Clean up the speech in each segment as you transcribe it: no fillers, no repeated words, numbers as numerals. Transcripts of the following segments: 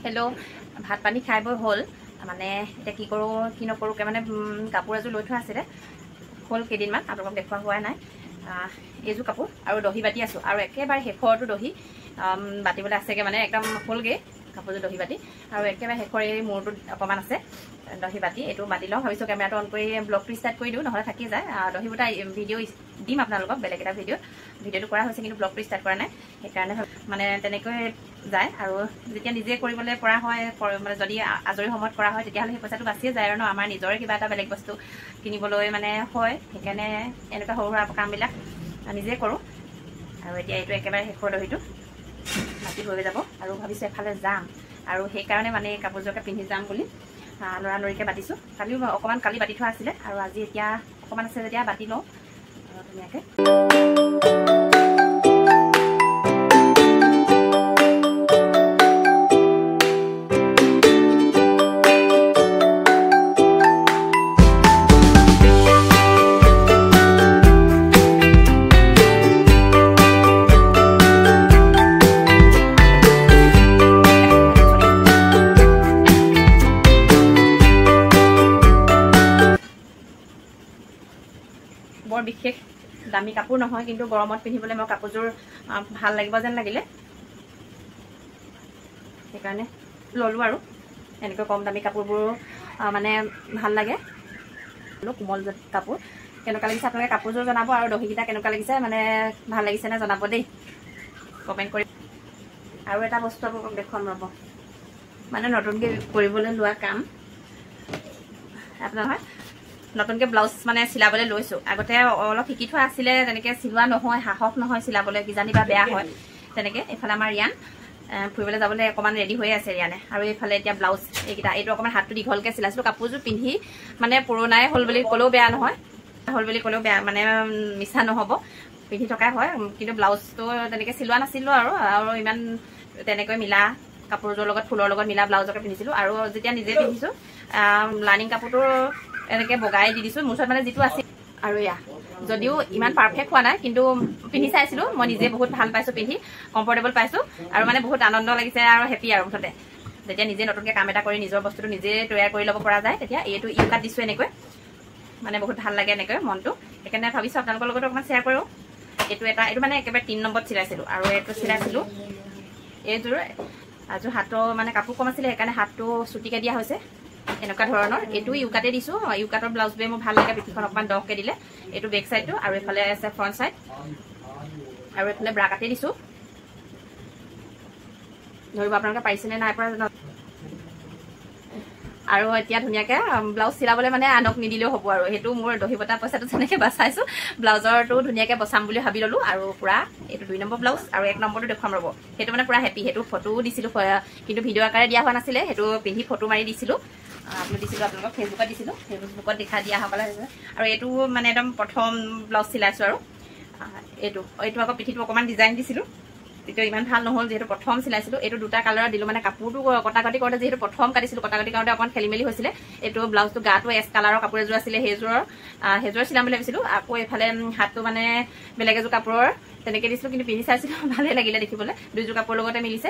hello' ভাত পানী খাই বৈ হ'ল মানে এতিয়া কি কৰোঁ কি নকৰোঁকৈ মানে কাপোৰ এযোৰ লৈ থোৱা আছিলে হ'ল কেইদিনমান আপোনালোকক দেখুওৱা হোৱা নাই এইযোৰ কাপোৰ আৰু দহি বাতি আছোঁ আৰু একেবাৰে শেষৰটো দহি বাতিবলৈ আছেগৈ মানে একদম হ'লগৈ কাপোৰযোৰ দহি বাতি আৰু একেবাৰে শেষৰ এই মূৰটোত অকণমান আছে দহি বাতি এইটো বাতি লওঁ ভাবিছোঁ কেমেৰাটো অন কৰি ব্লগটো ষ্টাৰ্ট কৰি দিওঁ নহ'লে থাকি যায় দহি বটা ভিডিঅ' দিম আপোনালোকক বেলেগ এটা ভিডিঅ'টো কৰা হৈছে কিন্তু ব্লগটো ষ্টাৰ্ট কৰা নাই সেইকাৰণে মানে তেনেকৈ যায় আৰু যেতিয়া নিজে কৰিবলৈ পৰা হয় মানে যদি আজৰি সময়ত কৰা হয় তেতিয়াহ'লে সেই পইচাটো বাচিয়ে যায় আৰু ন আমাৰ নিজৰে কিবা এটা বেলেগ বস্তু কিনিবলৈ মানে হয় সেইকাৰণে এনেকুৱা সৰু সুৰা কামবিলাক নিজে কৰোঁ আৰু এতিয়া এইটো একেবাৰে শেষৰ দহিটো বাতি হৈ যাব আৰু ভাবিছোঁ এফালে যাম আৰু সেইকাৰণে মানে কাপোৰযোৰকে পিন্ধি যাম বুলি লৰালৰিকৈ বাতিছোঁ কালিও অকণমান কালি বাতি থোৱা আছিলে আৰু আজি এতিয়া অকণমান আছে যেতিয়া বাতি লওঁ ধুনীয়াকৈ বৰ বিশেষ দামী কাপোৰ নহয় কিন্তু গৰমত পিন্ধিবলৈ মই কাপোৰযোৰ ভাল লাগিব যেন লাগিলে সেইকাৰণে ল'লোঁ আৰু এনেকৈ কম দামী কাপোৰবোৰ মানে ভাল লাগে কোমল কাপোৰ কেনেকুৱা লাগিছে আপোনালোকে কাপোৰযোৰ জনাব আৰু দহিকেইটা কেনেকুৱা লাগিছে মানে ভাল লাগিছে নে জনাব দেই কমেণ্ট কৰি আৰু এটা বস্তু আপোনালোকক দেখুৱাম ৰ'ব মানে নতুনকৈ কৰিবলৈ লোৱা কাম আপোনাৰ হয় নতুনকৈ ব্লাউজ মানে চিলাবলৈ লৈছোঁ আগতে অলপ শিকি থোৱা আছিলে তেনেকৈ চিলোৱা নহয় সাহস নহয় চিলাবলৈ কিজানি বা বেয়া হয় তেনেকৈ এইফালে আমাৰ ৰিয়ান ফুৰিবলৈ যাবলৈ অকণমান ৰেডি হৈ আছে ৰিয়ানে আৰু এইফালে এতিয়া ব্লাউজ এইটো অকণমান হাতটো দীঘলকৈ চিলাইছিলোঁ কাপোৰযোৰ পিন্ধি মানে পুৰণাই হ'ল বুলি ক'লেও বেয়া নহয় হ'ল বুলি ক'লেও বেয়া মানে মিছা নহ'ব পিন্ধি থকাই হয় কিন্তু ব্লাউজটো তেনেকৈ চিলোৱা নাছিলোঁ আৰু ইমান তেনেকৈ মিলা কাপোৰযোৰৰ লগত ফুলৰ লগত মিলা ব্লাউজকে পিন্ধিছিলোঁ আৰু যেতিয়া নিজে পিন্ধিছোঁ লাইনিং কাপোৰটো এনেকৈ বগাই দি দিছোঁ মোৰ ওচৰত মানে যিটো আছিল আৰু যদিও ইমান পাৰফেক্ট হোৱা নাই কিন্তু পিন্ধি চাইছিলোঁ মই নিজে বহুত ভাল পাইছোঁ পিন্ধি কমফৰ্টেবল পাইছোঁ আৰু মানে বহুত আনন্দ লাগিছে আৰু হেপী আৰু মুঠতে যেতিয়া নিজে নতুনকৈ কাম এটা কৰি নিজৰ বস্তুটো নিজে তৈয়াৰ কৰি ল'ব পৰা যায় তেতিয়া এইটো ইউকাত দিছোঁ এনেকৈ মানে বহুত ভাল লাগে এনেকৈ মনটো সেইকাৰণে ভাবিছোঁ আপোনালোকৰ লগতো অকণমান শ্বেয়াৰ কৰোঁ এইটো মানে একেবাৰে 3 নম্বৰত চিলাইছিলোঁ আৰু এইটো চিলাইছিলোঁ এইযোৰ হাতৰ মানে কাপোৰ কম আছিলে সেইকাৰণে হাতটো চুটিকৈ দিয়া হৈছে এনেকুৱা ধৰণৰ এইটো ইউকাতে দিছোঁ ইউকাটৰ ব্লাউজটোৱে মোৰ ভাল লাগে পিঠিখন অকণমান দহকৈ দিলে এইটো বেক চাইডটো আৰু এইফালে আছে ফ্ৰণ্ট চাইড আৰু এইফালে ব্ৰা কাটি দিছোঁ ধৰিব আপোনালোকে পাৰিছেনে নাই পৰা আৰু এতিয়া ধুনীয়াকৈ ব্লাউজ চিলাবলৈ মানে আনক নিদিলেও হ'ব আৰু সেইটো মোৰ দহি বটা পইচাটো যেনেকৈ বচাইছোঁ ব্লাউজৰটো ধুনীয়াকৈ বচাম বুলি ভাবি ল'লোঁ আৰু পূৰা এইটো 2 নম্বৰ ব্লাউজ আৰু 1 নম্বৰটো দেখুৱাম ৰ'ব সেইটো মানে পূৰা হেপী সেইটো ফটোও দিছিলোঁ কিন্তু ভিডিঅ' আকাৰে দিয়া হোৱা নাছিলে সেইটো পিন্ধি ফটো মাৰি দিছিলোঁ আপলোড দিছিলোঁ আপোনালোকক ফেচবুকত দিছিলোঁ ফেচবুকত দেখা দিয়া সকলে আৰু এইটো মানে একদম প্ৰথম ব্লাউজ চিলাইছোঁ আৰু এইটো আকৌ পিঠিটো অকণমান ডিজাইন দিছিলোঁ তেতিয়া ইমান ভাল নহ'ল যিহেতু প্ৰথম চিলাইছিলোঁ এইটো 2টা কালাৰত দিলোঁ মানে কাপোৰটো কটাকটি কৰোঁতে যিহেতু প্ৰথম কাটিছিলোঁ কটাকটি কৰোঁতে অকণমান খেলি মেলি হৈছিলে এইটো ব্লাউজটো গাটো এছ কালাৰৰ কাপোৰ এযোৰ আছিলে সেইযোৰ চিলাম বুলি ভাবিছিলোঁ আকৌ এইফালে হাতটো মানে বেলেগ এযোৰ কাপোৰৰ তেনেকৈ দিছিলোঁ কিন্তু পিন্ধি চাইছিলোঁ ভালেই লাগিলে দেখিবলৈ দুযোৰ কাপোৰৰ লগতে মিলিছে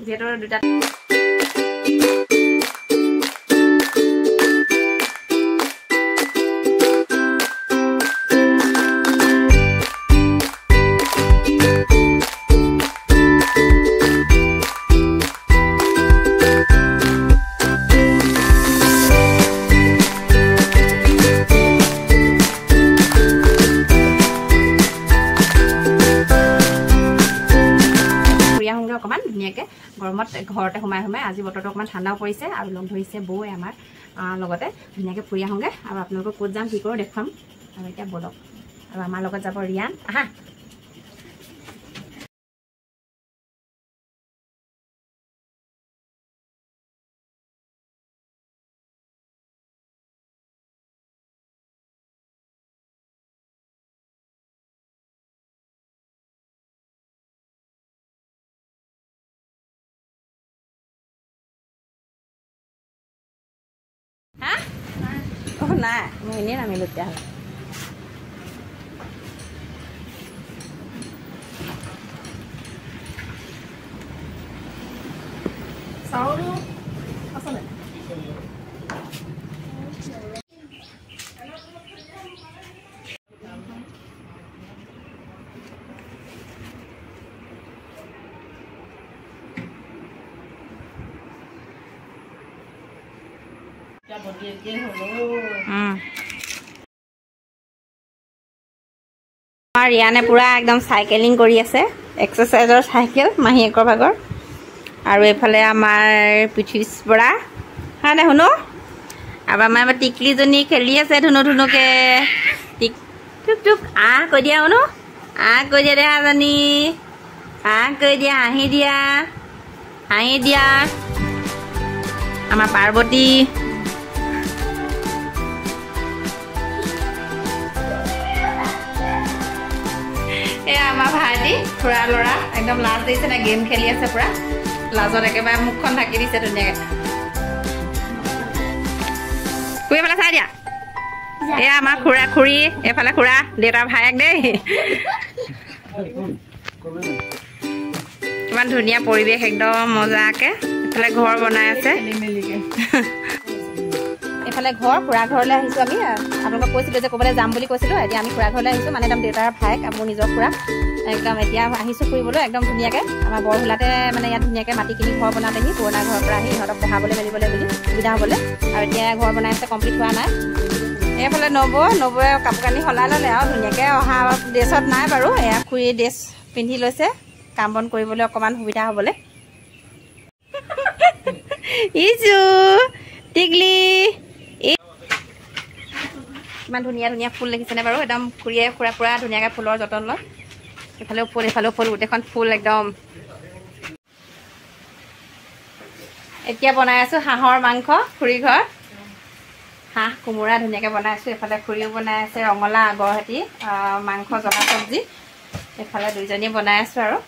যিহেতু 2টা অকণমান ধুনীয়াকৈ গৰমত ঘৰতে সোমাই আজি বতৰটো অকণমান ঠাণ্ডাও পৰিছে আৰু লগ ধৰিছে বৌয়ে আমাৰ লগতে ধুনীয়াকৈ ফুৰি আহোঁগৈ আৰু আপোনালোকক ক'ত যাম কি কৰোঁ দেখুৱাম আৰু এতিয়া ব'লক আৰু আমাৰ লগত যাব ৰিয়ান আহা নাই মই এনেই নামিলোঁ তেতিয়াহ'লে চাউল আছে নে আমাৰ ৰিয়ানে পুৰা একদম চাইকেলিং কৰি আছে এক্সাৰচাইজৰ চাইকেল মাহীয়েকৰ ভাগৰ আৰু এইফালে আমাৰ পৃথ্বীজ বৰা হয় নে শুনো আৰু আমাৰ টিকলিজনী খেলি আছে ধুনু ধুনুকে টিক টুক টুক কৈ দিয়া শুনো কৈ দিয়া দেহাজনী কৈ দিয়া হাঁহি দিয়া আমাৰ পাৰ্বতী আমাৰ ভাইটি খুৰা ল'ৰা একদম লাজ দিছে না গেম খেলি আছে পুৰা লাজত একেবাৰে মুখখন ঢাকি দিছে ধুনীয়াকে খুৰী ফালে চাই দিয়া এয়া আমাৰ খুৰা খুৰী এইফালে খুৰা দেউতাৰ ভায়েক দেই কিমান ধুনীয়া পৰিৱেশ একদম মজাকে এইফালে ঘৰ বনাই আছে এইফালে ঘৰ খুৰা ঘৰলৈ আহিছোঁ আমি আপোনালোকক কৈছিলোঁ যে ক'ৰবালৈ যাম বুলি কৈছিলোঁ এতিয়া আমি খুৰা ঘৰলৈ আহিছোঁ মানে একদম দেউতাৰ ভায়েক মোৰ নিজৰ খুৰা একদম এতিয়া আহিছোঁ ফুৰিবলৈ একদম ধুনীয়াকৈ আমাৰ বৰহোলাতে মানে ইয়াত ধুনীয়াকৈ মাটি কিনি ঘৰ বনালেহি পুৰণা ঘৰৰ পৰা আহি সিহঁতক পঢ়াবলৈ মেলিবলৈ বুলি সুবিধা হ'বলৈ আৰু এতিয়া ঘৰ বনাই আছে কমপ্লিট হোৱা নাই এইফালে নবৌৱে কাপোৰ কানি সলাই ল'লে আৰু ধুনীয়াকৈ অহা ড্ৰেছত নাই বাৰু এয়া খুৰী ড্ৰেছ পিন্ধি লৈছে কাম বন কৰিবলৈ অকণমান সুবিধা হ'বলৈ ইজু টিকলি ইমান ধুনীয়া ধুনীয়া ফুল দেখিছেনে বাৰু একদম খুৰীয়ে খুৰা পুৰা ধুনীয়াকৈ ফুলৰ যতন লয় এইফালেও ফুল গোটেইখন ফুল একদম এতিয়া বনাই আছোঁ হাঁহৰ মাংস খুৰী ঘৰত হাঁহ কোমোৰা ধুনীয়াকৈ বনাই আছোঁ এইফালে খুৰীও বনাই আছে ৰঙালাও আগৰ সৈতে মাংস জহা চব্জি এইফালে দুইজনী বনাই আছোঁ আৰু